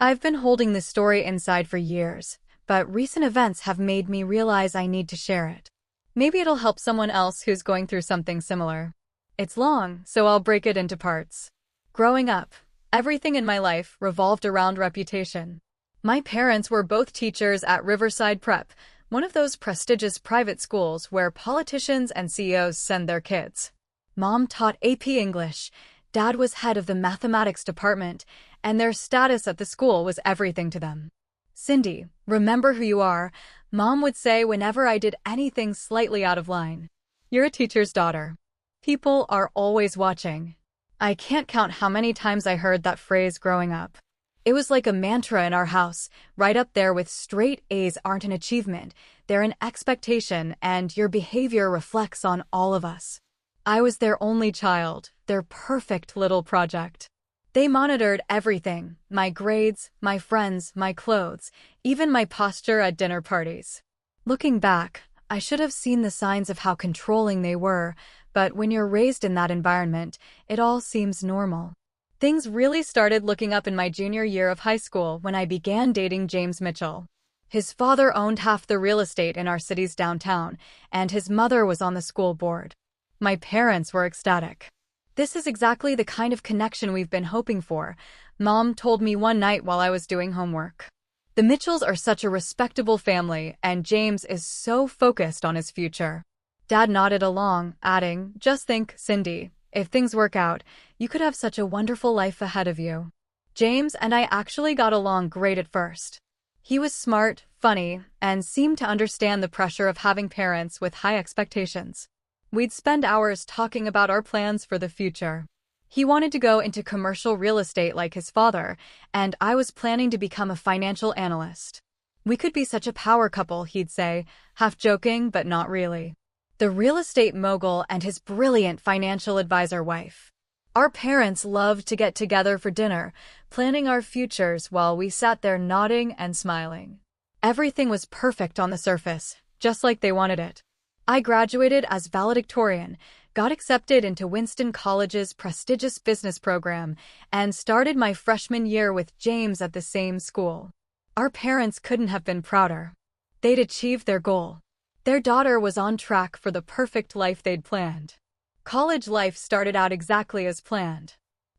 I've been holding this story inside for years, but recent events have made me realize I need to share it. Maybe it'll help someone else who's going through something similar. It's long, so I'll break it into parts. Growing up, everything in my life revolved around reputation. My parents were both teachers at Riverside Prep, one of those prestigious private schools where politicians and CEOs send their kids. Mom taught AP English, Dad was head of the mathematics department, and their status at the school was everything to them. "Cindy, remember who you are," Mom would say whenever I did anything slightly out of line. "You're a teacher's daughter. People are always watching." I can't count how many times I heard that phrase growing up. It was like a mantra in our house, right up there with straight A's aren't an achievement, they're an expectation, and your behavior reflects on all of us. I was their only child, their perfect little project. They monitored everything, my grades, my friends, my clothes, even my posture at dinner parties. Looking back, I should have seen the signs of how controlling they were, but when you're raised in that environment, it all seems normal. Things really started looking up in my junior year of high school when I began dating James Mitchell. His father owned half the real estate in our city's downtown, and his mother was on the school board. My parents were ecstatic. "This is exactly the kind of connection we've been hoping for," Mom told me one night while I was doing homework. "The Mitchells are such a respectable family, and James is so focused on his future." Dad nodded along, adding, "Just think, Cindy, if things work out, you could have such a wonderful life ahead of you." James and I actually got along great at first. He was smart, funny, and seemed to understand the pressure of having parents with high expectations. We'd spend hours talking about our plans for the future. He wanted to go into commercial real estate like his father, and I was planning to become a financial analyst. "We could be such a power couple," he'd say, half joking but not really. The real estate mogul and his brilliant financial advisor wife. Our parents loved to get together for dinner, planning our futures while we sat there nodding and smiling. Everything was perfect on the surface, just like they wanted it. I graduated as valedictorian, got accepted into Winston College's prestigious business program, and started my freshman year with James at the same school. Our parents couldn't have been prouder. They'd achieved their goal. Their daughter was on track for the perfect life they'd planned. College life started out exactly as planned.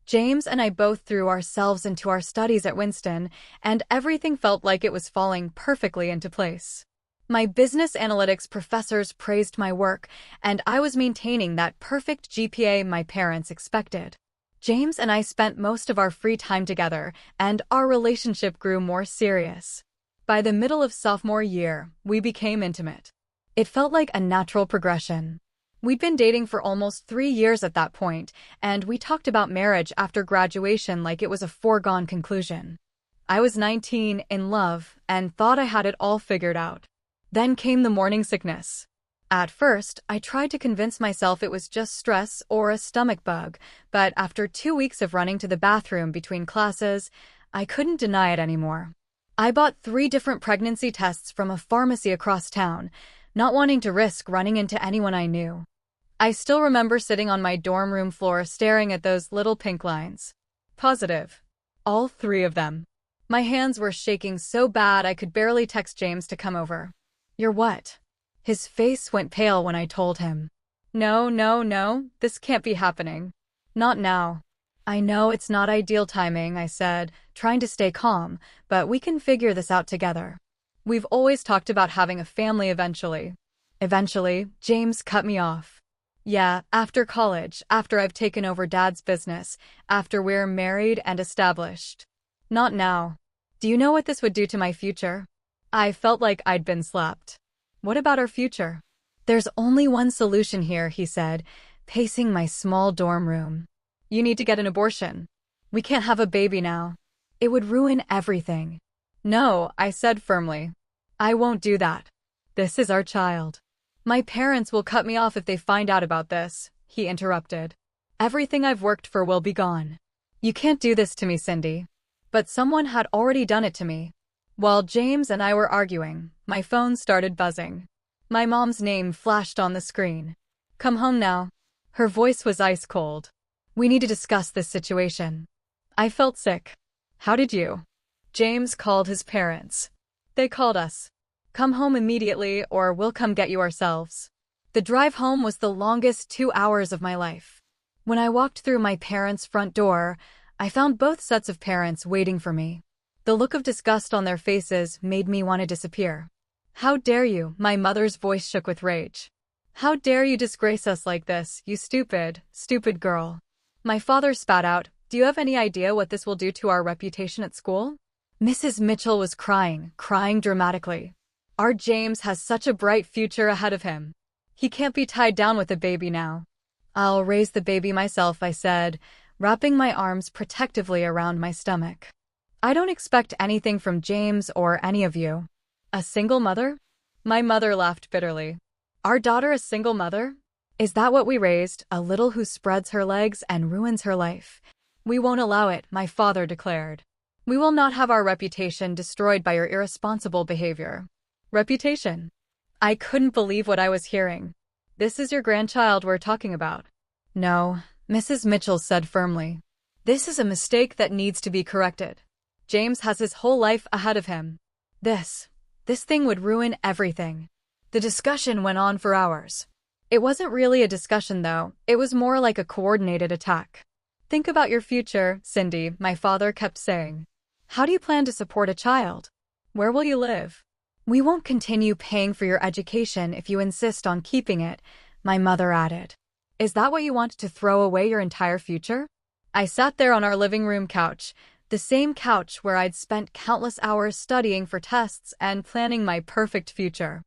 James and I both threw ourselves into our studies at Winston, and everything felt like it was falling perfectly into place. My business analytics professors praised my work, and I was maintaining that perfect GPA my parents expected. James and I spent most of our free time together, and our relationship grew more serious. By the middle of sophomore year, we became intimate. It felt like a natural progression. We'd been dating for almost 3 years at that point, and we talked about marriage after graduation like it was a foregone conclusion. I was 19, in love, and thought I had it all figured out. Then came the morning sickness. At first, I tried to convince myself it was just stress or a stomach bug, but after 2 weeks of running to the bathroom between classes, I couldn't deny it anymore. I bought 3 different pregnancy tests from a pharmacy across town, not wanting to risk running into anyone I knew. I still remember sitting on my dorm room floor staring at those little pink lines. Positive. All 3 of them. My hands were shaking so bad I could barely text James to come over. "You're what?" His face went pale when I told him. No, this can't be happening. Not now." "I know it's not ideal timing," I said, trying to stay calm, "but we can figure this out together. We've always talked about having a family eventually." Eventually, James cut me off. "Yeah, after college, after I've taken over Dad's business, after we're married and established. Not now. Do you know what this would do to my future?" I felt like I'd been slapped. "What about our future?" "There's only one solution here," he said, pacing my small dorm room. "You need to get an abortion. We can't have a baby now. It would ruin everything." "No," I said firmly. "I won't do that. This is our child." "My parents will cut me off if they find out about this," he interrupted. "Everything I've worked for will be gone. You can't do this to me, Cindy." But someone had already done it to me. While James and I were arguing, my phone started buzzing. My mom's name flashed on the screen. "Come home now." Her voice was ice cold. "We need to discuss this situation." I felt sick. "How did you?" James called his parents. They called us. Come home immediately or we'll come get you ourselves. The drive home was the longest 2 hours of my life. When I walked through my parents' front door, I found both sets of parents waiting for me. The look of disgust on their faces made me want to disappear. How dare you? My mother's voice shook with rage. How dare you disgrace us like this, you stupid, stupid girl. My father spat out, do you have any idea what this will do to our reputation at school? Mrs. Mitchell was crying dramatically. Our James has such a bright future ahead of him. He can't be tied down with a baby now. I'll raise the baby myself, I said, wrapping my arms protectively around my stomach. I don't expect anything from James or any of you. A single mother? My mother laughed bitterly. Our daughter a single mother? Is that what we raised, a little who spreads her legs and ruins her life? We won't allow it, my father declared. We will not have our reputation destroyed by your irresponsible behavior. Reputation? I couldn't believe what I was hearing. This is your grandchild we're talking about. No, Mrs. Mitchell said firmly. This is a mistake that needs to be corrected. James has his whole life ahead of him. This thing would ruin everything. The discussion went on for hours. It wasn't really a discussion though, it was more like a coordinated attack. Think about your future, Cindy, my father kept saying. How do you plan to support a child? Where will you live? We won't continue paying for your education if you insist on keeping it, my mother added. Is that what you want, to throw away your entire future? I sat there on our living room couch, the same couch where I'd spent countless hours studying for tests and planning my perfect future.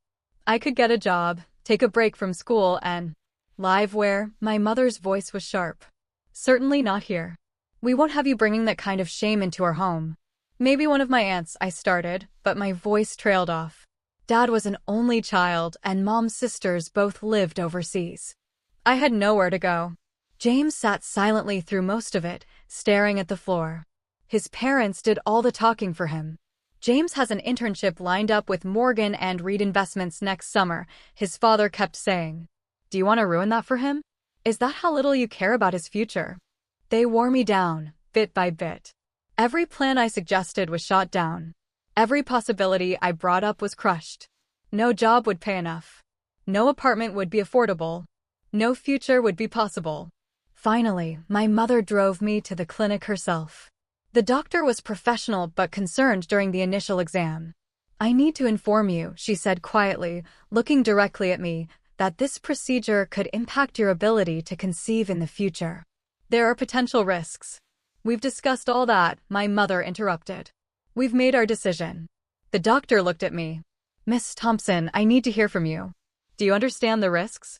I could get a job, take a break from school and… Live where? My mother's voice was sharp. Certainly not here. We won't have you bringing that kind of shame into our home. Maybe one of my aunts, I started, but my voice trailed off. Dad was an only child and Mom's sisters both lived overseas. I had nowhere to go. James sat silently through most of it, staring at the floor. His parents did all the talking for him. James has an internship lined up with Morgan and Reed Investments next summer, his father kept saying. Do you want to ruin that for him? Is that how little you care about his future? They wore me down, bit by bit. Every plan I suggested was shot down. Every possibility I brought up was crushed. No job would pay enough. No apartment would be affordable. No future would be possible. Finally, my mother drove me to the clinic herself. The doctor was professional but concerned during the initial exam. I need to inform you, she said quietly, looking directly at me, that this procedure could impact your ability to conceive in the future. There are potential risks. We've discussed all that, my mother interrupted. We've made our decision. The doctor looked at me. Miss Thompson, I need to hear from you. Do you understand the risks?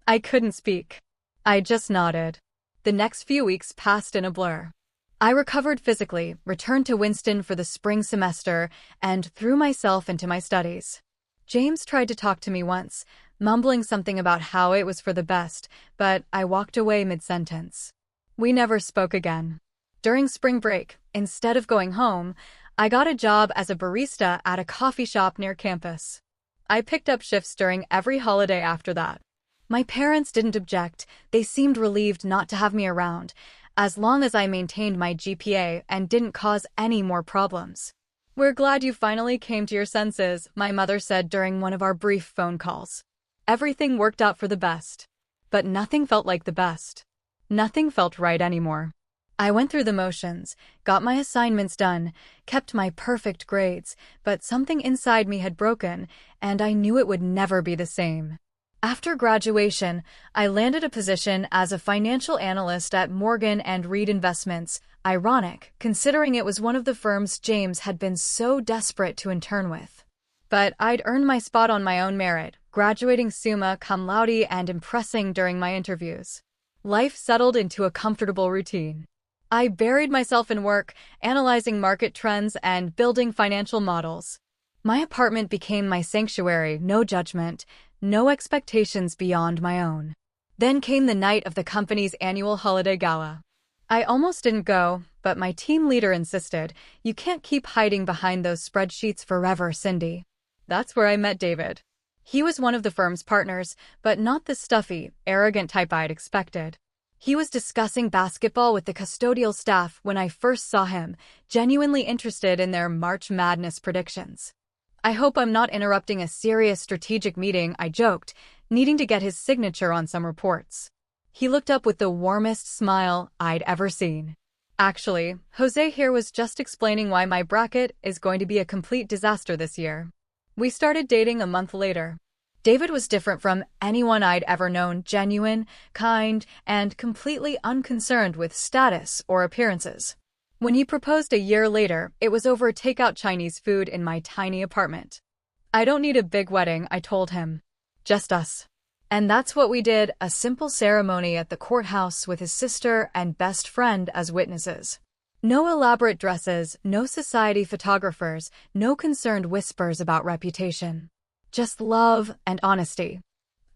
I couldn't speak. I just nodded. The next few weeks passed in a blur. I recovered physically, returned to Winston for the spring semester, and threw myself into my studies. James tried to talk to me once, mumbling something about how it was for the best, but I walked away mid-sentence. We never spoke again. During spring break, instead of going home, I got a job as a barista at a coffee shop near campus. I picked up shifts during every holiday after that. My parents didn't object, they seemed relieved not to have me around, as long as I maintained my GPA and didn't cause any more problems. We're glad you finally came to your senses, my mother said during one of our brief phone calls. Everything worked out for the best. But nothing felt like the best. Nothing felt right anymore. I went through the motions, got my assignments done, kept my perfect grades, but something inside me had broken, and I knew it would never be the same. After graduation, I landed a position as a financial analyst at Morgan and Reed Investments, ironic, considering it was one of the firms James had been so desperate to intern with. But I'd earned my spot on my own merit, graduating summa cum laude and impressing during my interviews. Life settled into a comfortable routine. I buried myself in work, analyzing market trends and building financial models. My apartment became my sanctuary, no judgment, no expectations beyond my own. Then came the night of the company's annual holiday gala. I almost didn't go, but my team leader insisted, "You can't keep hiding behind those spreadsheets forever, Cindy." That's where I met David. He was one of the firm's partners, but not the stuffy, arrogant type I'd expected. He was discussing basketball with the custodial staff when I first saw him, genuinely interested in their March Madness predictions. I hope I'm not interrupting a serious strategic meeting, I joked, needing to get his signature on some reports. He looked up with the warmest smile I'd ever seen. Actually, Jose here was just explaining why my bracket is going to be a complete disaster this year. We started dating a month later. David was different from anyone I'd ever known, genuine, kind, and completely unconcerned with status or appearances. When he proposed a year later, it was over takeout Chinese food in my tiny apartment. I don't need a big wedding, I told him. Just us. And that's what we did, a simple ceremony at the courthouse with his sister and best friend as witnesses. No elaborate dresses, no society photographers, no concerned whispers about reputation. Just love and honesty.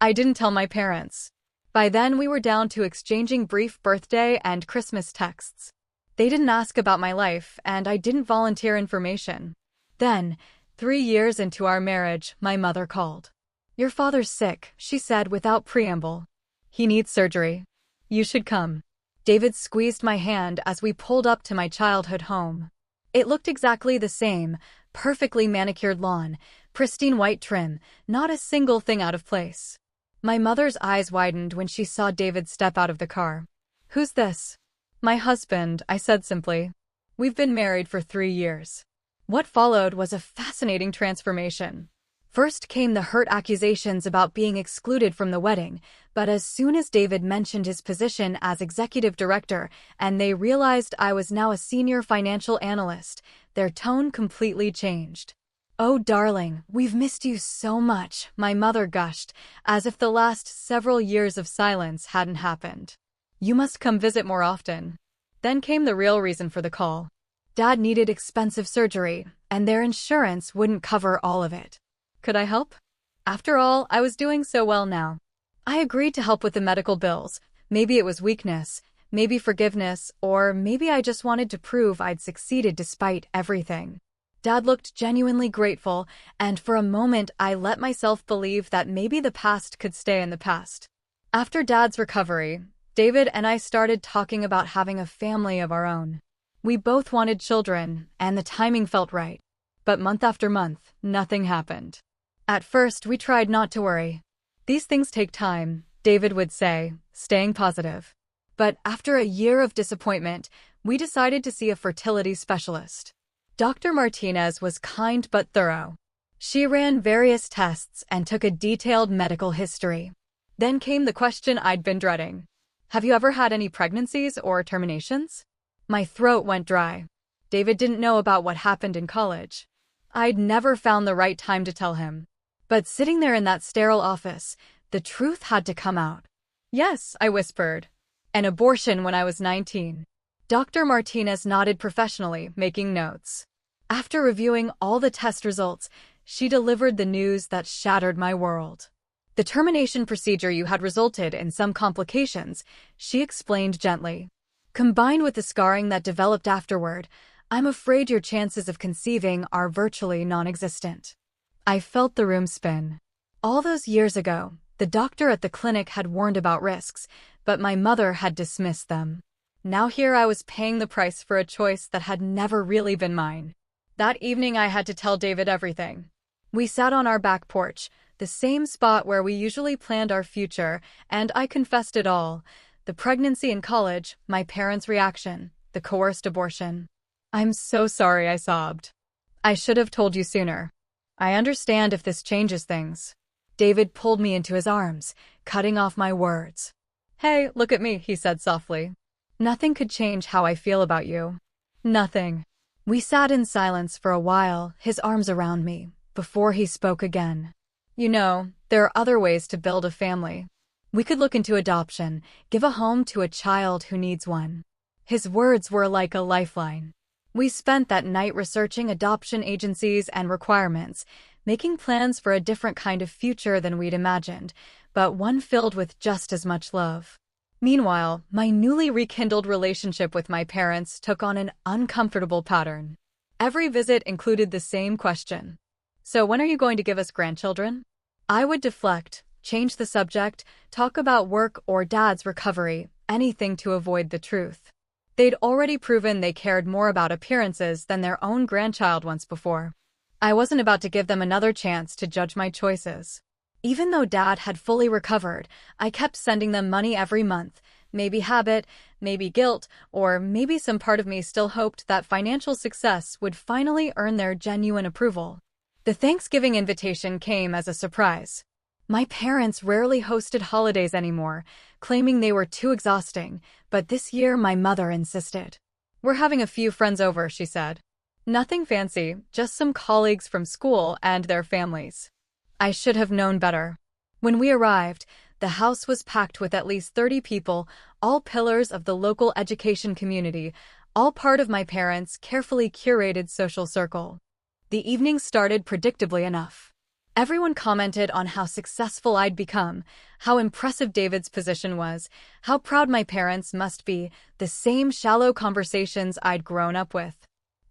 I didn't tell my parents. By then we were down to exchanging brief birthday and Christmas texts. They didn't ask about my life, and I didn't volunteer information. Then, 3 years into our marriage, my mother called. "Your father's sick," she said without preamble. "He needs surgery. You should come." David squeezed my hand as we pulled up to my childhood home. It looked exactly the same, perfectly manicured lawn, pristine white trim, not a single thing out of place. My mother's eyes widened when she saw David step out of the car. "Who's this?" "My husband," I said simply. "We've been married for 3 years." What followed was a fascinating transformation. First came the hurt accusations about being excluded from the wedding, but as soon as David mentioned his position as executive director and they realized I was now a senior financial analyst, their tone completely changed. "Oh, darling, we've missed you so much," my mother gushed, as if the last several years of silence hadn't happened. "You must come visit more often." Then came the real reason for the call. Dad needed expensive surgery, and their insurance wouldn't cover all of it. Could I help? After all, I was doing so well now. I agreed to help with the medical bills. Maybe it was weakness, maybe forgiveness, or maybe I just wanted to prove I'd succeeded despite everything. Dad looked genuinely grateful, and for a moment I let myself believe that maybe the past could stay in the past. After Dad's recovery, David and I started talking about having a family of our own. We both wanted children, and the timing felt right. But month after month, nothing happened. At first, we tried not to worry. "These things take time," David would say, staying positive. But after a year of disappointment, we decided to see a fertility specialist. Dr. Martinez was kind but thorough. She ran various tests and took a detailed medical history. Then came the question I'd been dreading. "Have you ever had any pregnancies or terminations?" My throat went dry. David didn't know about what happened in college. I'd never found the right time to tell him. But sitting there in that sterile office, the truth had to come out. "Yes," I whispered. "An abortion when I was 19. Dr. Martinez nodded professionally, making notes. After reviewing all the test results, she delivered the news that shattered my world. "The termination procedure you had resulted in some complications," she explained gently. "Combined with the scarring that developed afterward, I'm afraid your chances of conceiving are virtually non-existent." I felt the room spin. All those years ago, the doctor at the clinic had warned about risks, but my mother had dismissed them. Now here I was paying the price for a choice that had never really been mine. That evening I had to tell David everything. We sat on our back porch, the same spot where we usually planned our future, and I confessed it all. The pregnancy in college, my parents' reaction, the coerced abortion. "I'm so sorry," I sobbed. "I should have told you sooner. I understand if this changes things." David pulled me into his arms, cutting off my words. "Hey, look at me," he said softly. "Nothing could change how I feel about you. Nothing." We sat in silence for a while, his arms around me, before he spoke again. "You know, there are other ways to build a family. We could look into adoption, give a home to a child who needs one." His words were like a lifeline. We spent that night researching adoption agencies and requirements, making plans for a different kind of future than we'd imagined, but one filled with just as much love. Meanwhile, my newly rekindled relationship with my parents took on an uncomfortable pattern. Every visit included the same question. "So when are you going to give us grandchildren?" I would deflect, change the subject, talk about work or Dad's recovery, anything to avoid the truth. They'd already proven they cared more about appearances than their own grandchild once before. I wasn't about to give them another chance to judge my choices. Even though Dad had fully recovered, I kept sending them money every month. Maybe habit, maybe guilt, or maybe some part of me still hoped that financial success would finally earn their genuine approval. The Thanksgiving invitation came as a surprise. My parents rarely hosted holidays anymore, claiming they were too exhausting, but this year my mother insisted. "We're having a few friends over," she said. "Nothing fancy, just some colleagues from school and their families." I should have known better. When we arrived, the house was packed with at least 30 people, all pillars of the local education community, all part of my parents' carefully curated social circle. The evening started predictably enough. Everyone commented on how successful I'd become, how impressive David's position was, how proud my parents must be, the same shallow conversations I'd grown up with.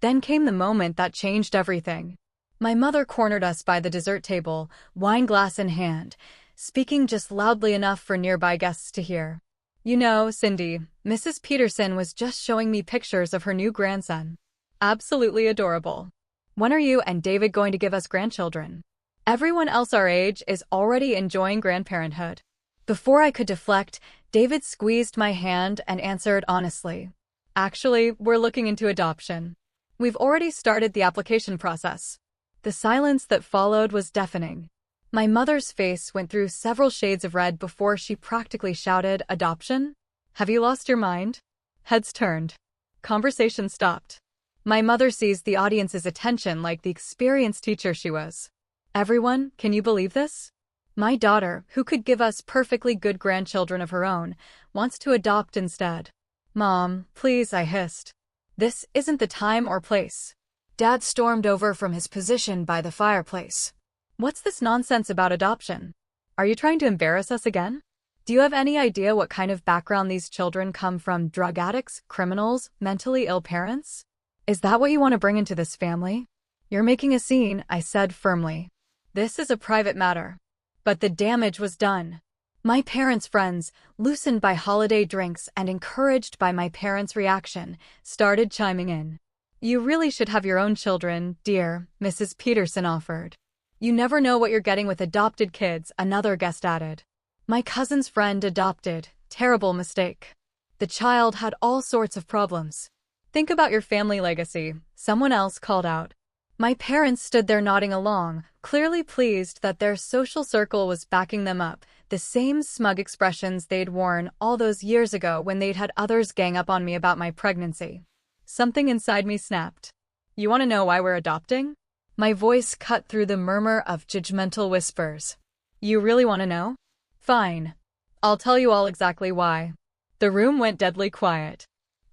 Then came the moment that changed everything. My mother cornered us by the dessert table, wine glass in hand, speaking just loudly enough for nearby guests to hear. "You know, Cindy, Mrs. Peterson was just showing me pictures of her new grandson. Absolutely adorable. When are you and David going to give us grandchildren? Everyone else our age is already enjoying grandparenthood." Before I could deflect, David squeezed my hand and answered honestly. "Actually, we're looking into adoption. We've already started the application process." The silence that followed was deafening. My mother's face went through several shades of red before she practically shouted, "Adoption? Have you lost your mind?" Heads turned. Conversation stopped. My mother seized the audience's attention like the experienced teacher she was. "Everyone, can you believe this? My daughter, who could give us perfectly good grandchildren of her own, wants to adopt instead." "Mom, please," I hissed. "This isn't the time or place." Dad stormed over from his position by the fireplace. "What's this nonsense about adoption? Are you trying to embarrass us again? Do you have any idea what kind of background these children come from? Drug addicts, criminals, mentally ill parents? Is that what you want to bring into this family?" "You're making a scene," I said firmly. "This is a private matter." But the damage was done. My parents' friends, loosened by holiday drinks and encouraged by my parents' reaction, started chiming in. "You really should have your own children, dear," Mrs. Peterson offered. "You never know what you're getting with adopted kids," another guest added. "My cousin's friend adopted. Terrible mistake. The child had all sorts of problems. Think about your family legacy," someone else called out. My parents stood there nodding along, clearly pleased that their social circle was backing them up, the same smug expressions they'd worn all those years ago when they'd had others gang up on me about my pregnancy. Something inside me snapped. "You want to know why we're adopting?" My voice cut through the murmur of judgmental whispers. "You really want to know? Fine. I'll tell you all exactly why." The room went deadly quiet.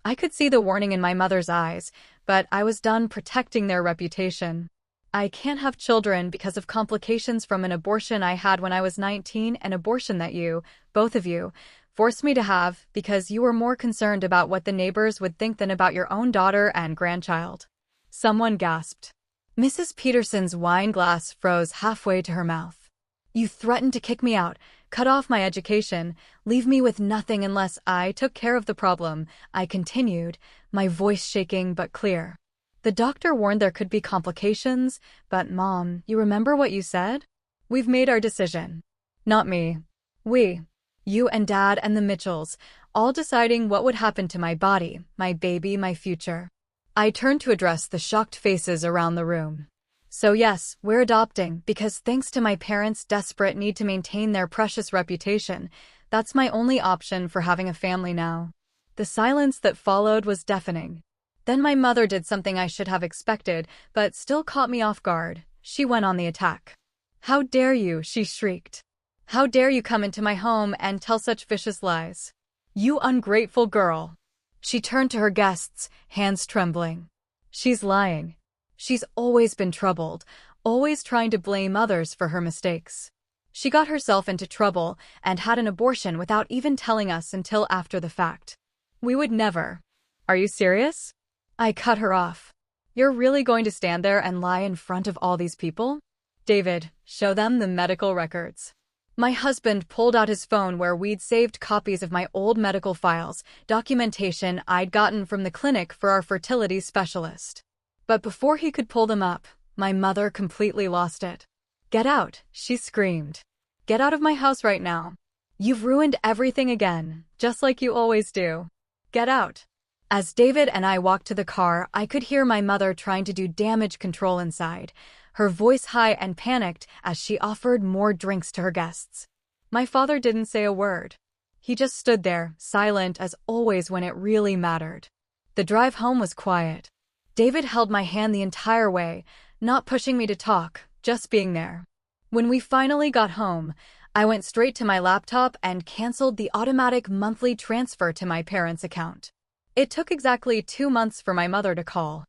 I could see the warning in my mother's eyes, but I was done protecting their reputation. "I can't have children because of complications from an abortion I had when I was 19, an abortion that you, both of you, forced me to have because you were more concerned about what the neighbors would think than about your own daughter and grandchild." Someone gasped. Mrs. Peterson's wine glass froze halfway to her mouth. "You threatened to kick me out, cut off my education, leave me with nothing unless I took care of the problem," I continued, my voice shaking but clear. "The doctor warned there could be complications, but Mom, you remember what you said? We've made our decision." "Not me. We. You and Dad and the Mitchells, all deciding what would happen to my body, my baby, my future." I turned to address the shocked faces around the room. "So yes, we're adopting, because thanks to my parents' desperate need to maintain their precious reputation, that's my only option for having a family now." The silence that followed was deafening. Then my mother did something I should have expected, but still caught me off guard. She went on the attack. "How dare you?" she shrieked. "How dare you come into my home and tell such vicious lies? You ungrateful girl." She turned to her guests, hands trembling. "She's lying. She's always been troubled, always trying to blame others for her mistakes. She got herself into trouble and had an abortion without even telling us until after the fact. We would never." "Are you serious?" I cut her off. "You're really going to stand there and lie in front of all these people? David, show them the medical records." My husband pulled out his phone where we'd saved copies of my old medical files, documentation I'd gotten from the clinic for our fertility specialist. But before he could pull them up, my mother completely lost it. "Get out," she screamed. "Get out of my house right now. You've ruined everything again, just like you always do. Get out." As David and I walked to the car, I could hear my mother trying to do damage control inside, her voice high and panicked as she offered more drinks to her guests. My father didn't say a word. He just stood there, silent as always when it really mattered. The drive home was quiet. David held my hand the entire way, not pushing me to talk, just being there. When we finally got home, I went straight to my laptop and canceled the automatic monthly transfer to my parents' account. It took exactly 2 months for my mother to call.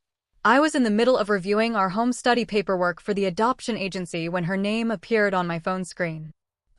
I was in the middle of reviewing our home study paperwork for the adoption agency when her name appeared on my phone screen.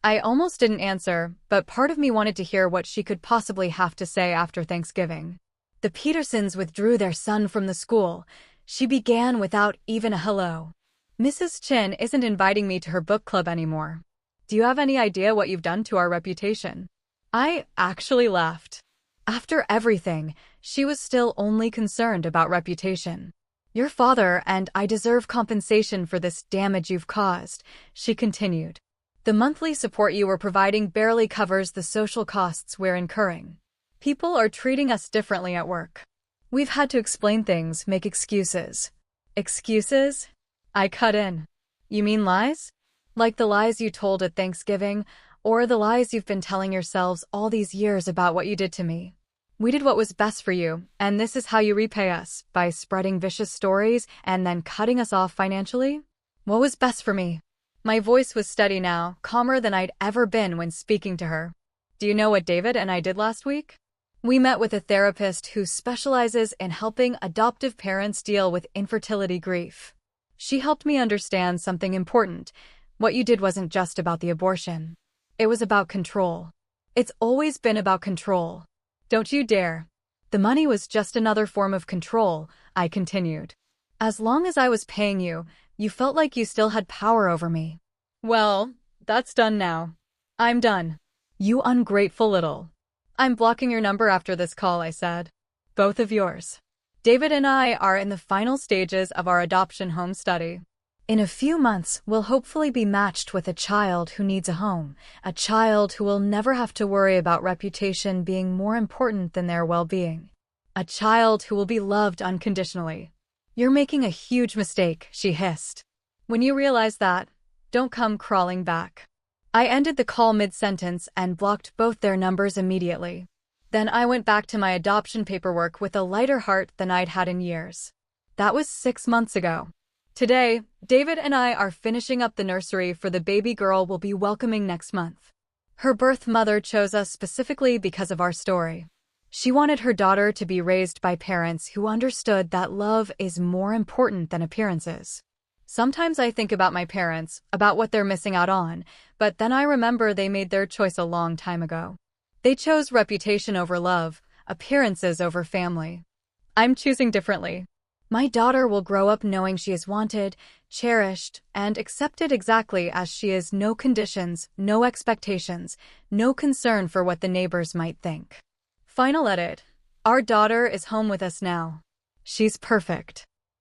I almost didn't answer, but part of me wanted to hear what she could possibly have to say after Thanksgiving. "The Petersons withdrew their son from the school," she began without even a hello. "Mrs. Chin isn't inviting me to her book club anymore. Do you have any idea what you've done to our reputation?" I actually laughed. After everything, she was still only concerned about reputation. "Your father and I deserve compensation for this damage you've caused," she continued. "The monthly support you were providing barely covers the social costs we're incurring. People are treating us differently at work. We've had to explain things, make excuses." "Excuses?" I cut in. "You mean lies? Like the lies you told at Thanksgiving, or the lies you've been telling yourselves all these years about what you did to me? We did what was best for you, and this is how you repay us, by spreading vicious stories and then cutting us off financially? What was best for me?" My voice was steady now, calmer than I'd ever been when speaking to her. "Do you know what David and I did last week? We met with a therapist who specializes in helping adoptive parents deal with infertility grief. She helped me understand something important. What you did wasn't just about the abortion. It was about control. It's always been about control. Don't you dare." "The money was just another form of control," I continued. "As long as I was paying you, you felt like you still had power over me." "Well, that's done now. I'm done. You ungrateful little." "I'm blocking your number after this call," I said. "Both of yours." David and I are in the final stages of our adoption home study. In a few months, we'll hopefully be matched with a child who needs a home, a child who will never have to worry about reputation being more important than their well-being, a child who will be loved unconditionally. "You're making a huge mistake," she hissed. "When you realize that, don't come crawling back." I ended the call mid-sentence and blocked both their numbers immediately. Then I went back to my adoption paperwork with a lighter heart than I'd had in years. That was 6 months ago. Today, David and I are finishing up the nursery for the baby girl we'll be welcoming next month. Her birth mother chose us specifically because of our story. She wanted her daughter to be raised by parents who understood that love is more important than appearances. Sometimes I think about my parents, about what they're missing out on, but then I remember they made their choice a long time ago. They chose reputation over love, appearances over family. I'm choosing differently. My daughter will grow up knowing she is wanted, cherished, and accepted exactly as she is. No conditions, no expectations, no concern for what the neighbors might think. Final edit. Our daughter is home with us now. She's perfect.